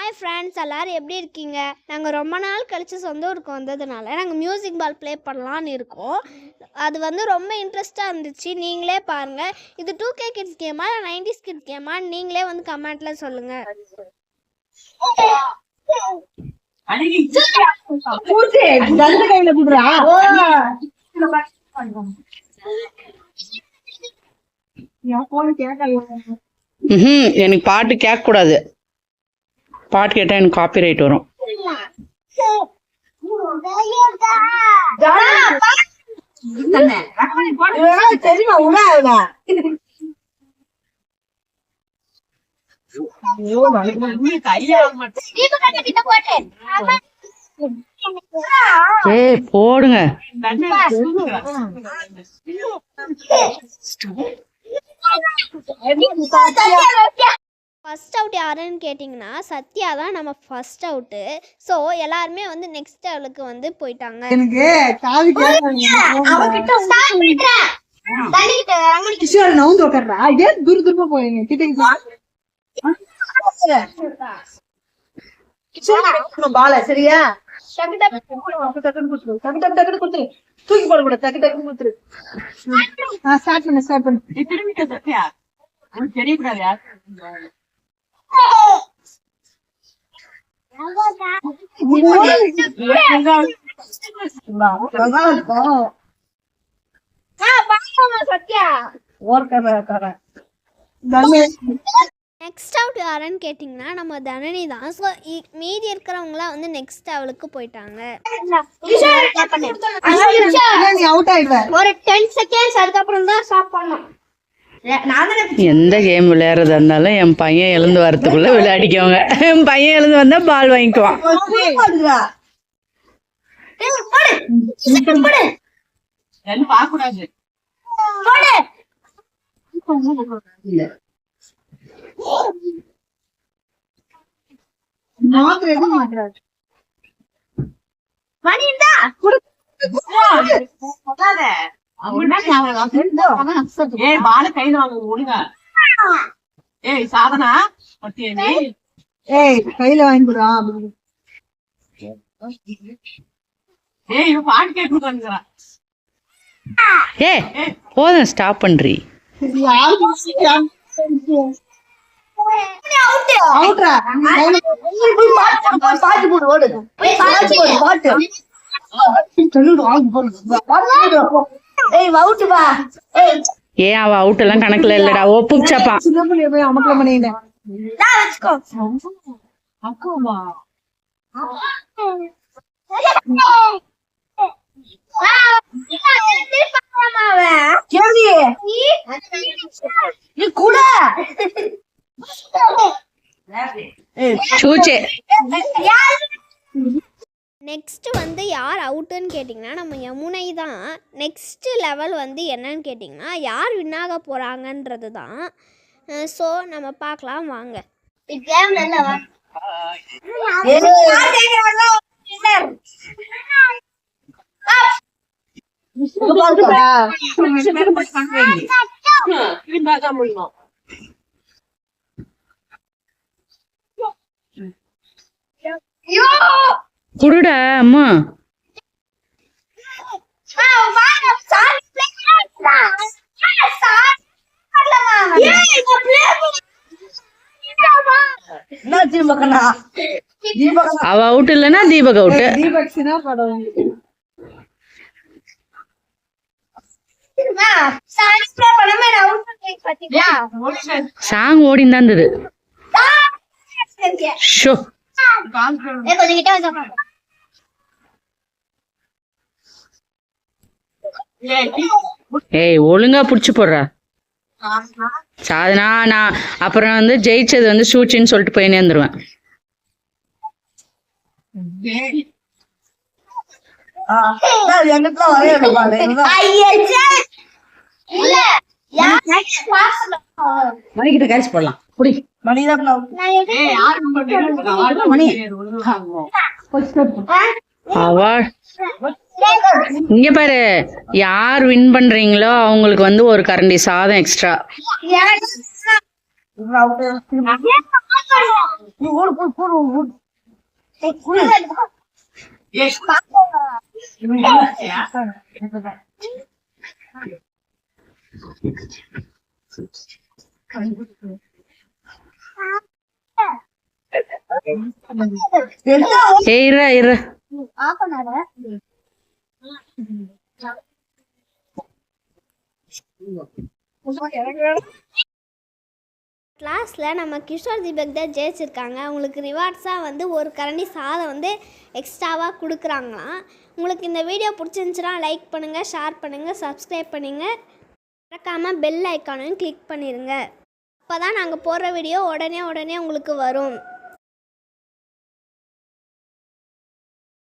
Hi friends, எல்லோரும் எப்படி இருக்கீங்க? நாங்கள் ரொம்ப நாள் கழித்து சொந்த ஊருக்கு வந்ததுனால நாங்கள் மியூசிக் பால் ப்ளே பண்ணலான்னு இருக்கோம். அது வந்து ரொம்ப இன்ட்ரெஸ்ட்டாக இருந்துச்சு. நீங்களே பாருங்கள். இது 2K கிட்ஸ் கேமா இல்லை 90s கிட்ஸ் கேமா நீங்களே வந்து கமெண்ட்டில் சொல்லுங்கள். எனக்கு பாட்டு கேட்க கூடாது. பாட்டு கேட்டா எனக்கு காப்பிரைட் வரும். ஏய் போடுங்க. ஃபர்ஸ்ட் அவுட் யாருன்னு கேட்டிங்கன்னா சத்யா தான் நம்ம ஃபர்ஸ்ட் அவுட்டு. ஸோ எல்லாருமே வந்து நெக்ஸ்ட் லெவலுக்கு வந்து போயிட்டாங்க. எனக்கு காது நவுந்து உட்கார்றா ஏன் தூர தூரமா போறீங்க கிட்ட பால சரியா தூக்கி போட கூட டக்கு டக்கு கொடுத்துரு. ஸ்டார்ட் பண்ணு தெரியக்கூடாது. நெக்ஸ்ட் அவுட் யாருன்னு கேட்டிங்கன்னா நம்ம தனனி தான். ஸோ மீதி இருக்கிறவங்களாம் வந்து நெக்ஸ்ட் லெவலுக்கு போயிட்டாங்க. ஒரு 10 செகண்ட்ஸ் அதுக்கப்புறம் தான் ஸ்டாப் பண்ணோம். எந்த கேம் விளையாடுறதா இருந்தாலும் என் பையன் எழுந்து வரதுக்குள்ள விளையாடிக்குவாங்க. என் பையன் எழுந்து வந்தா பால் வாங்கிக்குவான். கையில வாங்கிடுறா. ஏ போதும், ஸ்டாப் பண்றீ. ஏன் அவ அவுட் எல்லாம் கணக்குல இல்லடா, ஒப்புச்சாப்பா. அமக்கல பண்ணிட்டேன். நெக்ஸ்ட் வந்து யார் அவுட்டுன்னு கேட்டிங்கன்னா நம்ம யமுனை தான். நெக்ஸ்ட் லெவல் வந்து என்னன்னு கேட்டிங்கன்னா யார் வின்னாக போகிறாங்கன்றது தான். ஸோ நம்ம பார்க்கலாம் வாங்க. குடுடா அம்மா. அவ அவுட் இல்லன்னா தீபக் அவுட். சாங் ஓடின்னு தான் இருந்தது. ஏய் ஒழுங்கா புடிச்சு போடுறா சாதனா. நான் அப்புறம் வந்து ஜெயிச்சது வந்து சூச்சின்னு சொல்லிட்டு போய் நேர்ந்துருவேன். மணிக்கிட்ட கேட்ச் போடலாம். குடி இங்க பாரு, யார் வின் பண்றீங்களோ அவங்களுக்கு வந்து ஒரு கரண்டி சாதம் எக்ஸ்ட்ரா. நீ ஓடு போய் போடு ஓடு ஏய் இரு இரு கிளாஸில் நம்ம கிஷோர் தீபக் தான் ஜெயிச்சிருக்காங்க. அவங்களுக்கு ரிவார்ட்ஸாக வந்து ஒரு கரண்டி சாதம் வந்து எக்ஸ்ட்ராவாக கொடுக்குறாங்களாம். உங்களுக்கு இந்த வீடியோ பிடிச்சிருந்துச்சுன்னா லைக் பண்ணுங்கள், ஷேர் பண்ணுங்கள், சப்ஸ்கிரைப் பண்ணுங்கள், மறக்காமல் பெல் ஐக்கானையும் கிளிக் பண்ணிடுங்க. அப்போ தான் நாங்கள் போடுற வீடியோ உடனே உங்களுக்கு வரும்.